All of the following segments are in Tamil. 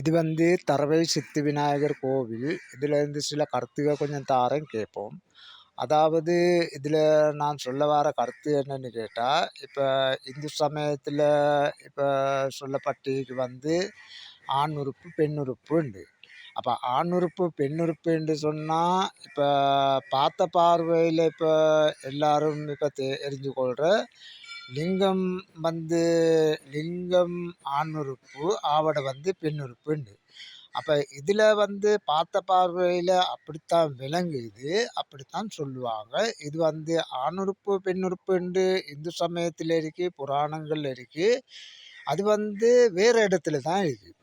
இது வந்து தரவை சித்தி விநாயகர் கோவில். இதுலேருந்து சில கருத்துக்கள் கொஞ்சம் தாரேன் கேட்போம். அதாவது இதில் நான் சொல்ல வர கருத்து என்னன்னு கேட்டால், இப்போ இந்து சமயத்தில் இப்போ சொல்லப்பட்டிருக்கு வந்து ஆண் உறுப்பு, பெண் உறுப்பு உண்டு. அப்போ ஆண் உறுப்பு, பெண் உறுப்புன்னு சொன்னால், இப்போ பார்த்த பார்வையில் இப்போ எல்லாரும் இப்போ தெரிஞ்சு கொள்கிற லிங்கம் வந்து லிங்கம் ஆண் உறுப்பு, ஆவடை வந்து பெண் உறுப்புண்டு. அப்போ இதில் வந்து பார்த்த பார்வையில் அப்படித்தான் விளங்குது, அப்படித்தான் சொல்லுவாங்க. இது வந்து ஆண் உறுப்பு பெண் உறுப்புண்டு இந்து சமயத்தில் இருக்குது, புராணங்கள் இருக்குது. அது வந்து வேறு இடத்துல தான் இருக்குது.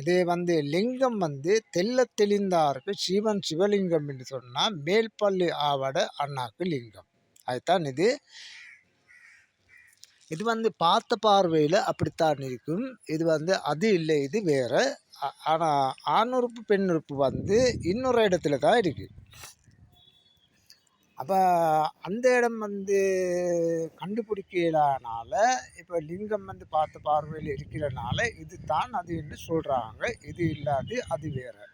இது வந்து லிங்கம் வந்து தெள்ள தெளிந்தாருக்கு சிவன் சிவலிங்கம் என்று சொன்னால் மேல்பள்ளி ஆவட அண்ணாக்கு லிங்கம். அதுதான் இது. இது வந்து பார்த்த பார்வையில் அப்படித்தான் இருக்கும். இது வந்து அது இல்லை, இது வேறு. ஆனால் ஆண் உறுப்பு பெண் உறுப்பு வந்து இன்னொரு இடத்துல தான் இருக்குது. அப்போ அந்த இடம் வந்து கண்டுபிடிக்கலானால இப்போ லிங்கம் வந்து பார்த்த பார்வையில் இருக்கிறனால இது தான் அது என்று சொல்கிறாங்க. இது இல்லாது அது வேறு.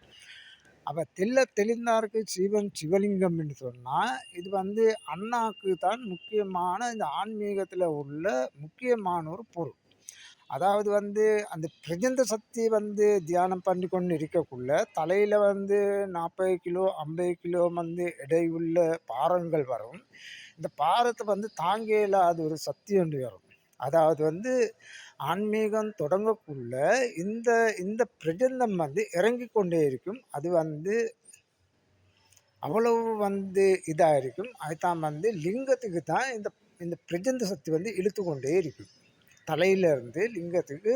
அப்போ தெள்ள தெளிந்தாருக்கு சிவன் சிவலிங்கம் என்று சொன்னால் இது வந்து அண்ணாக்கு தான் முக்கியமான இந்த ஆன்மீகத்தில் உள்ள முக்கியமான ஒரு பொருள். அதாவது வந்து அந்த பிரஜந்த சக்தி வந்து தியானம் பண்ணி கொண்டு இருக்கக்குள்ள தலையில் வந்து 40 கிலோ 50 கிலோ வந்து எடையுள்ள பாரங்கள் வரும். இந்த பாரத்தை வந்து தாங்க இயலாத ஒரு சக்தி ஒன்று வரும். அதாவது வந்து ஆன்மீகம் தொடங்கக்குள்ள இந்த இந்த பிரஜந்தம் வந்து இறங்கி கொண்டே இருக்கும். அது வந்து அவ்வளவு வந்து இதாக இருக்கும். அதுதான் வந்து லிங்கத்துக்கு தான் இந்த இந்த பிரஜந்த சக்தி வந்து இழுத்து கொண்டே இருக்கும். தலையிலிருந்து லிங்கத்துக்கு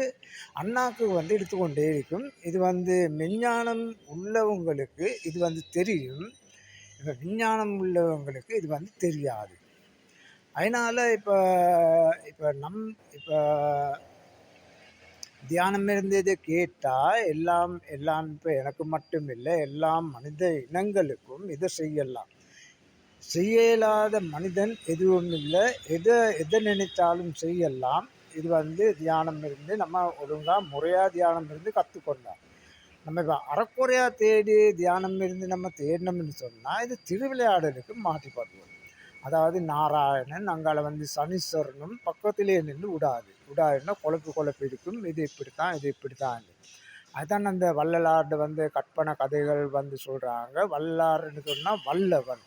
அண்ணாக்கு வந்து இழுத்துக்கொண்டே இருக்கும். இது வந்து மெஞ்ஞானம் உள்ளவங்களுக்கு இது வந்து தெரியும். இப்போ விஞ்ஞானம் உள்ளவங்களுக்கு இது வந்து தெரியாது. அதனால் இப்போ இப்போ இப்போ தியானம் இருந்ததை கேட்டால் எல்லாம் எல்லாம் இப்போ எனக்கு மட்டும் இல்லை, எல்லாம் மனித இனங்களுக்கும் இதை செய்யலாம். செய்ய இயலாத மனிதன் எதுவும் இல்லை. எதை நினைத்தாலும் செய்யலாம். இது வந்து தியானம் இருந்து நம்ம ஒழுங்காக முறையாக தியானம் இருந்து கற்றுக்கொண்டோம். நம்ம இப்போ அறக்குறையாக தேடி தியானம் இருந்து நம்ம தேடினோம்னு சொன்னால் இது திருவிளையாடலுக்கு மாற்றிப்படுவோம். அதாவது நாராயணன் அங்கால வந்து சனீஸ்வரனும் பக்கத்திலே நின்று விடாதுன்னா குழப்பு இருக்கும். இது இப்படித்தான் இது இப்படித்தான். அதுதான் அந்த வள்ளலார்டு வந்து கற்பனை கதைகள் வந்து சொல்கிறாங்க. வள்ளலார்னு சொன்னால் வல்லவன்.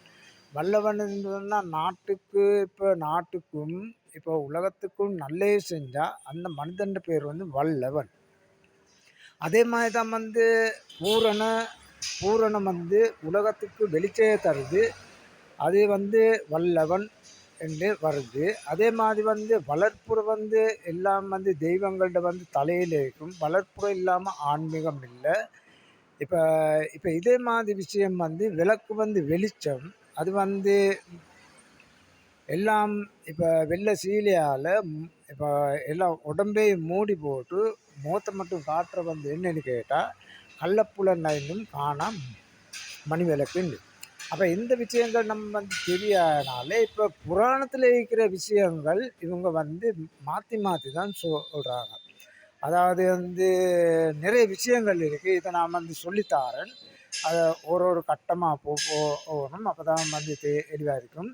வல்லவன் சொன்னால் நாட்டுக்கு இப்போ நாட்டுக்கும் இப்போ உலகத்துக்கும் நல்லே செஞ்சால் அந்த மனிதன் பேர் வந்து வல்லவன். அதே மாதிரி தான் வந்து பூரணம் வந்து உலகத்துக்கு வெளிச்சே தருது. அது வந்து வல்லவன் என்று வருது. அதே மாதிரி வந்து வளர்ப்புற வந்து எல்லாம் வந்து தெய்வங்கள்ட வந்து தலையில் இருக்கும். வளர்ப்புற இல்லாமல் ஆன்மீகம் இல்லை. இப்போ இப்போ இதே மாதிரி விஷயம் வந்து விளக்கு வந்து வெளிச்சம். அது வந்து எல்லாம் இப்போ வெள்ளை சீலையால் இப்போ எல்லாம் உடம்பையும் மூடி போட்டு முகத்தை மட்டும் காட்டுற வந்து என்னன்னு கேட்டால் கள்ளப்புலன் நைந்தும் காணாம் மணி விளக்குன்னு. அப்போ இந்த விஷயங்கள் நம்ம வந்து தெரியாதனால இப்போ புராணத்தில் இருக்கிற விஷயங்கள் இவங்க வந்து மாற்றி தான் சொல்கிறாங்க. அதாவது வந்து நிறைய விஷயங்கள் இருக்குது. இதை நான் வந்து சொல்லித்தாரேன். அதை ஒரு கட்டமாக போகணும். அப்போ தான் வந்து தெளிவாக இருக்கும்.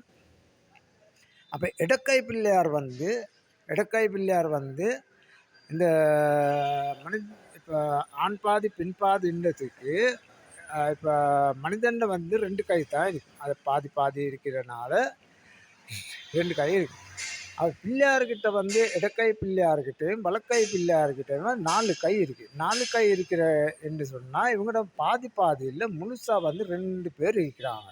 அப்போ இடக்கை பிள்ளையார் வந்து இந்த இப்போ ஆண் பாதி பின் பாதின்றதுக்கு இப்போ மனிதன்ல வந்து 2 கை தான் இருக்குது. அது பாதி இருக்கிறனால 2 கை இருக்குது. அது பிள்ளையார்கிட்ட வந்து இடக்கை பிள்ளையார்கிட்டையும் வலக்கை பிள்ளையார்கிட்டையும் 4 கை இருக்குது. 4 கை இருக்கிற என்று சொன்னால் இவங்கள்ட பாதியில் முழுசாக வந்து 2 பேர் இருக்கிறாங்க.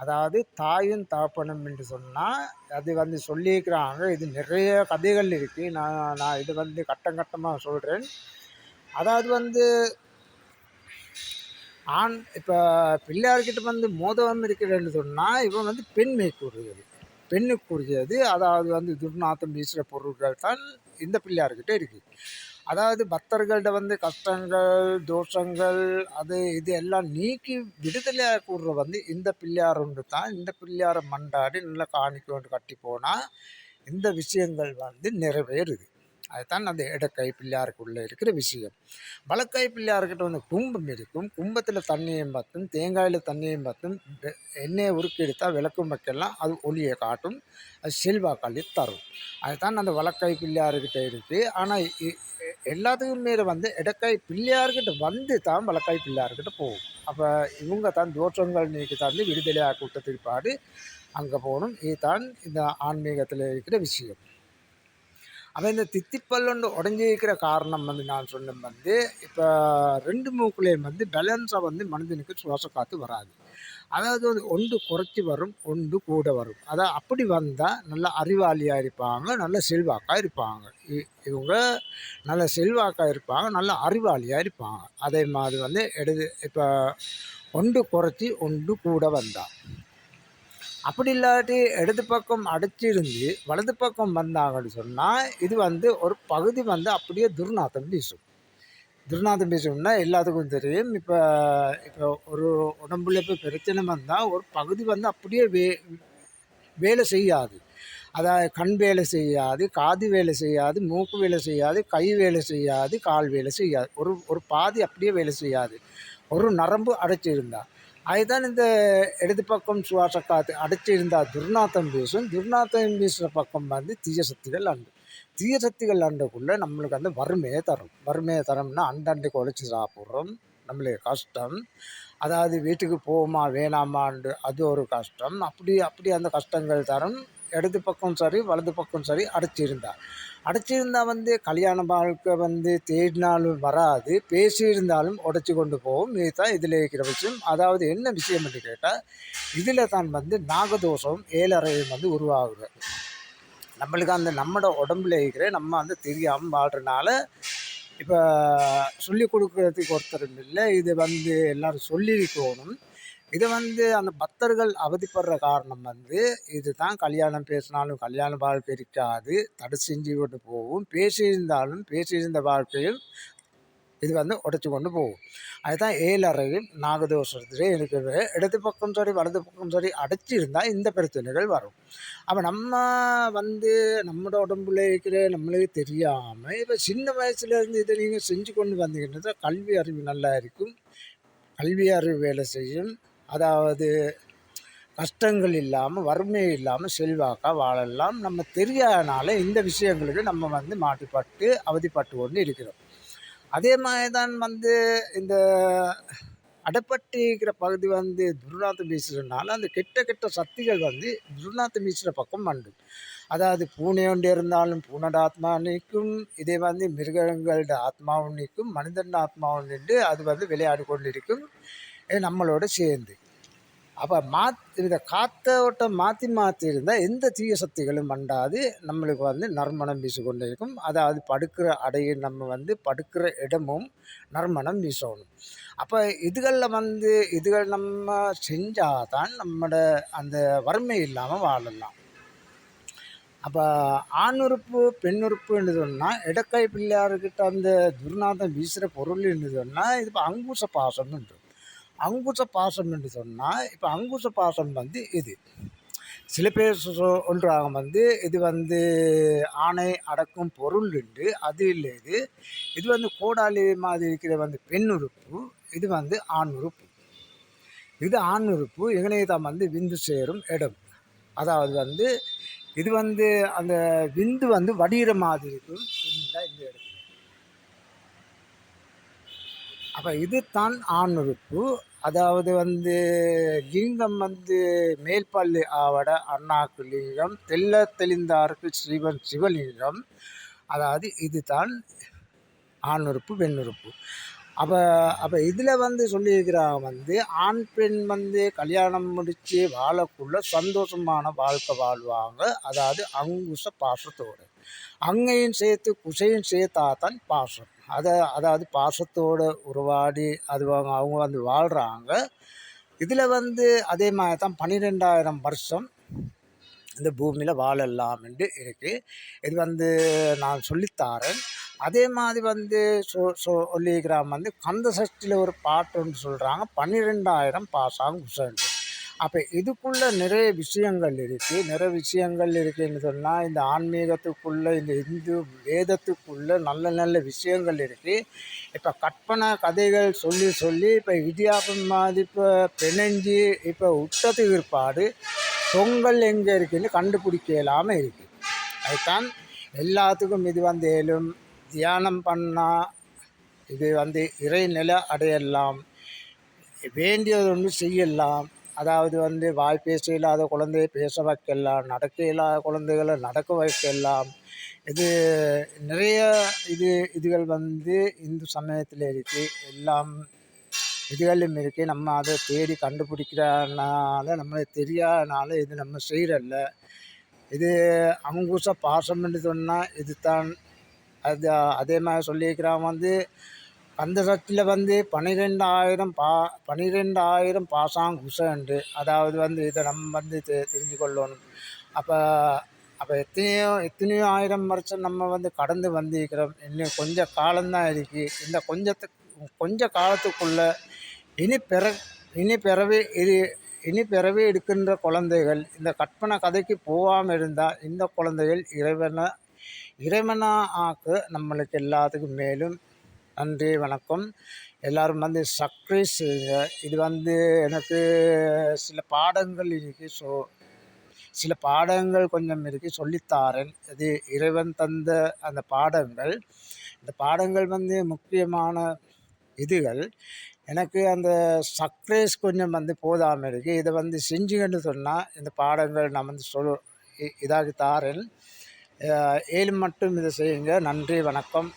அதாவது தாயும் தகப்பனும் என்று சொன்னால் அது வந்து சொல்லியிருக்கிறாங்க. இது நிறைய கதைகள் இருக்குது. நான் இது வந்து கட்டமாக சொல்கிறேன். அதாவது வந்து ஆண் இப்போ பிள்ளையார்கிட்ட வந்து மோதகம் இருக்கிறன்னு சொன்னால் இவன் வந்து பெண்ணுக்குரியது. அதாவது வந்து துர்நாற்றம் வீசுகிற பொருட்கள் தான் இந்த பிள்ளையார்கிட்ட இருக்குது. அதாவது பக்தர்கள்ட்ட வந்து கஷ்டங்கள் தோஷங்கள் அது இது எல்லாம் நீக்கி விடுதலையாக கூடுற வந்து இந்த பிள்ளையார் ஒன்று தான். இந்த பிள்ளையாரை மண்டாடி நல்லா காணிக்க கொண்டு கட்டி போனால் இந்த விஷயங்கள் வந்து நிறைவேறுது. அதுதான் அந்த இடக்கை பிள்ளையாருக்குள்ளே இருக்கிற விஷயம். வலக்கை பிள்ளையார்கிட்ட வந்து கும்பம் இருக்கும். கும்பத்தில் தண்ணியும் பற்றும், தேங்காயில் தண்ணியும் பற்றும், எண்ணெயை உருக்கி எடுத்தால் விளக்கும் வைக்கலாம், அது ஒளியை காட்டும், அது செல்வாக்காளி தரும். அதுதான் அந்த வலக்கை பிள்ளையார்கிட்ட இருக்குது. ஆனால் எல்லாத்துக்கும் மேலே வந்து இடக்கை பிள்ளையார்கிட்ட வந்து தான் வலக்கை பிள்ளையார்கிட்ட போகும். அப்போ இவங்க தான் தோற்றங்கள் நீக்கி தந்து விடுதலையாக கூட்டத்திற்கு பாடு அங்கே போகணும். இதுதான் இந்த ஆன்மீகத்தில் இருக்கிற விஷயம். அப்போ இந்த தித்திப்பல்லொண்டு உடஞ்சிருக்கிற காரணம் வந்து நான் சொன்ன வந்து இப்போ 2 மூக்குலேயும் வந்து பேலன்ஸாக வந்து மனிதனுக்கு சுவாச காற்று வராது. அதாவது வந்து ஒன்று குறைச்சி வரும், ஒன்று கூட வரும். அதான் அப்படி வந்தால் நல்ல அறிவாளியாக இருப்பாங்க, நல்ல செல்வாக்காக இருப்பாங்க. இவங்க நல்ல செல்வாக்காக இருப்பாங்க, நல்ல அறிவாளியாக இருப்பாங்க. அதே மாதிரி வந்து இப்போ ஒன்று குறைச்சி ஒன்று கூட வந்தால், அப்படி இல்லாட்டி இடது பக்கம் அடைச்சிருந்து வலது பக்கம் வந்தாங்கன்னு சொன்னால் இது வந்து ஒரு பகுதி வந்து அப்படியே துர்நாற்றம் வீசும். துர்நாற்றம் வீசும்னா எல்லாத்துக்கும் தெரியும். இப்போ இப்போ ஒரு உடம்புல இப்போ பிரச்சனை வந்தால் ஒரு பகுதி வந்து அப்படியே வேலை செய்யாது. அதாவது கண் வேலை செய்யாது, காது வேலை செய்யாது, மூக்கு வேலை செய்யாது, கை வேலை செய்யாது, கால் வேலை செய்யாது. ஒரு பாதி அப்படியே வேலை செய்யாது, ஒரு நரம்பு அடைச்சிருந்தா. அதுதான் இந்த இடது பக்கம் சுவாச காற்று அடைச்சிருந்தால் துர்நாற்றம் வீசும். துர்நாற்றம் வீசுகிற பக்கம் வந்து தீய சக்திகள் அண்டு. தீய சக்திகள் அண்டக்குள்ளே நம்மளுக்கு அந்த வறுமையை தரும். வறுமையை தரோம்னா அண்டண்டைக்கு உழைச்சி சாப்பிட்றோம், நம்மளுக்கு கஷ்டம். அதாவது வீட்டுக்கு போகுமா வேணாமான்னு அது ஒரு கஷ்டம். அப்படி அந்த கஷ்டங்கள் தரும். இடது பக்கம் சரி வலது பக்கம் சரி அடைச்சிருந்தா வந்து கல்யாண வாழ்க்கை வந்து தேடினாலும் வராது, பேசியிருந்தாலும் உடைச்சி கொண்டு போகும். இதுதான் இதில் இருக்கிற விஷயம். அதாவது என்ன விஷயம் என்று கேட்டால் இதில் தான் வந்து நாகதோஷம் ஏழரையும் வந்து உருவாகுது. நம்மளுக்கு அந்த நம்மளோட உடம்புல இருக்கிற நம்ம வந்து தெரியாமல் வாழ்கிறனால இப்போ சொல்லிக் கொடுக்கறதுக்கு ஒருத்தரும் இல்லை. இது வந்து எல்லோரும் சொல்லியிருக்கணும். இதை வந்து அந்த பக்தர்கள் அவதிப்படுற காரணம் வந்து இதுதான். கல்யாணம் பேசினாலும் கல்யாண வாழ்க்கை இருக்காது, தடை செஞ்சு கொண்டு போகும். பேசியிருந்த வாழ்க்கையும் இது வந்து உடைச்சி கொண்டு போகும். அதுதான் ஏழரையும் நாகதோஷத்திலே இருக்கிறது. இடது பக்கம் சரி வலது பக்கம் சரி அடைச்சிருந்தால் இந்த பிரச்சனைகள் வரும். அப்போ நம்ம வந்து நம்மளோட உடம்புல இருக்கிற நம்மளுக்கு தெரியாமல் இப்போ சின்ன வயசுலேருந்து இதை நீங்கள் செஞ்சு கொண்டு வந்தீங்கன்னா கல்வி அறிவு நல்லா இருக்கும், கல்வி அறிவு வேலை செய்யும். அதாவது கஷ்டங்கள் இல்லாமல் வறுமை இல்லாமல் செல்வாக்காக வாழலாம். நம்ம தெரியாதனால இந்த விஷயங்களுக்கு நம்ம வந்து மாட்டிப்பட்டு அவதிப்பட்டு கொண்டு இருக்கிறோம். அதே மாதிரி தான் வந்து இந்த அடைப்பட்டிருக்கிற பகுதி வந்து துர்நாற்றம் வீசுறதுனால அந்த கெட்ட சக்திகள் வந்து துர்நாற்றம் வீசுகிற பக்கம் வந்து, அதாவது பூனை ஒன்று இருந்தாலும் பூனோட ஆத்மா நிற்கும், இதே வந்து மிருகங்களோட ஆத்மாவும் நிற்கும், மனிதன் ஆத்மாவும் நின்று அது வந்து விளையாடி கொண்டு இருக்கும் நம்மளோட சேர்ந்து. அப்போ இதை காற்றோட்டம் மாற்றி இருந்தால் எந்த தீய சக்திகளும் மண்டாது நம்மளுக்கு வந்து நறுமணம் வீசிக்கொண்டே இருக்கும். அதாவது படுக்கிற அடையும் நம்ம வந்து படுக்கிற இடமும் நறுமணம் வீசணும். அப்போ இதுகள் நம்ம செஞ்சால் தான் நம்மளோட அந்த வறுமை இல்லாமல் வாழலாம். அப்போ ஆண் உறுப்பு பெண் உறுப்புன்னு சொன்னால் இடக்கை பிள்ளையார்கிட்ட அந்த துர்நாதம் வீசுகிற பொருள் என்று சொன்னால் இது இப்போ அங்குச பாசம் என்று. அங்குச பாசம் என்று சொன்னால் இப்போ அங்குச பாசம் வந்து இது சில பேர் சொல்கிறாங்க வந்து இது வந்து ஆணை அடக்கும் பொருள் என்று. அது இல்லை, இது வந்து கோடாலி மாதிரி இருக்கிற வந்து பெண் உறுப்பு, இது வந்து ஆண் உறுப்பு. இது ஆண் உறுப்பு இங்கனைதான் வந்து விந்து சேரும் இடம். அதாவது வந்து இது வந்து அந்த விந்து வந்து வடிகிற மாதிரி இருக்கும் இந்த இடத்துல. அப்போ இது தான் ஆண் உறுப்பு. அதாவது வந்து லிங்கம் வந்து மேல்பள்ளி ஆவட அண்ணாக்கு லிங்கம், தெளிந்தாருக்கு சிவலிங்கம். அதாவது இது தான் ஆண் உறுப்பு பெண் உறுப்பு. அப்போ இதில் வந்து சொல்லியிருக்கிறாங்க வந்து ஆண் பெண் வந்து கல்யாணம் முடித்து வாழக்குள்ள சந்தோஷமான வாழ்க்கை வாழ்வாங்க. அதாவது அங்குச பாசத்தோடு அங்கையும் சேர்த்து குசையும் சேர்த்தாதான் பாசம். அதாவது பாசத்தோடு உருவாடி அவங்க வந்து வாழ்கிறாங்க. இதில் வந்து அதே மாதிரி தான் 12,000 வருஷம் இந்த பூமியில் வாழலாம் என்று இருக்குது. இது வந்து நான் சொல்லித்தாரேன். அதே மாதிரி வந்து சொல்லிக்கிறான் வந்து கந்த சஷ்டியில் ஒரு பாட்டு ஒன்று சொல்கிறாங்க, 12,000 பாசாங்க குசன்ட்டு. அப்போ இதுக்குள்ள நிறைய விஷயங்கள் இருக்குது. நிறைய விஷயங்கள் இருக்குதுன்னு சொன்னால் இந்த ஆன்மீகத்துக்குள்ளே இந்த இந்து வேதத்துக்குள்ளே நல்ல நல்ல விஷயங்கள் இருக்குது. இப்போ கற்பனை கதைகள் சொல்லி சொல்லி இப்போ இடியாப்பம் மாதிரி இப்போ பிணைஞ்சி இப்போ விட்டதுக்கு பிற்பாடு பொங்கல் எங்கே இருக்குதுன்னு கண்டுபிடிக்க இல்லாமல் இருக்குது. அதுதான் எல்லாத்துக்கும் இது வந்து ஏலும் தியானம் பண்ணால் இது வந்து இறைநிலை அடையலாம், வேண்டியது ஒன்று செய்யலாம். அதாவது வந்து வாய் பேச இல்லாத குழந்தையை பேச வைக்கலாம், நடக்க இல்லாத குழந்தைகளை நடக்க வைக்கலாம். இது நிறைய இதுகள் வந்து இந்து சமயத்தில் இருக்குது. எல்லாம் இதுகளும் இருக்குது. நம்ம அதை தேடி கண்டுபிடிக்கிறனால நம்மளுக்கு தெரியாதனால இது நம்ம செய்கிறல்ல. இது அங்குச பாசம்னு சொன்னால் இது தான். அது அதே மாதிரி சொல்லியிருக்கிறான் வந்து கந்த சக்தியில் வந்து 12,000 பாசாங்குசண்டு. அதாவது வந்து இதை நம்ம வந்து தெரிஞ்சு கொள்ளணும். அப்போ அப்போ எத்தனையோ ஆயிரம் வருஷம் நம்ம வந்து கடந்து வந்திருக்கிறோம். இன்னும் கொஞ்சம் காலம்தான் இருக்குது. இந்த கொஞ்ச காலத்துக்குள்ளே இனி பிறவி பிறவி எடுக்கின்ற குழந்தைகள் இந்த கற்பனை கதைக்கு போகாமல் இருந்தால் இந்த குழந்தைகள் இறைவனா ஆக்க நம்மளுக்கு எல்லாத்துக்கும் மேலும். நன்றி, வணக்கம். எல்லோரும் வந்து சப்ஸ்கிரைப் செய்யுங்க. இது வந்து எனக்கு சில பாடங்கள் இருக்குது. சில பாடங்கள் கொஞ்சம் இருக்குது, சொல்லித்தாரேன். இது இறைவன் தந்த அந்த பாடங்கள். இந்த பாடங்கள் வந்து முக்கியமான இதுகள். எனக்கு அந்த சப்ஸ்கிரைப் கொஞ்சம் வந்து போதாமல் இருக்குது. இதை வந்து செஞ்சுங்கன்னு சொன்னால் இந்த பாடங்கள் நான் வந்து இதாகி தாரேன். 7 மட்டும் இதை செய்யுங்க. நன்றி, வணக்கம்.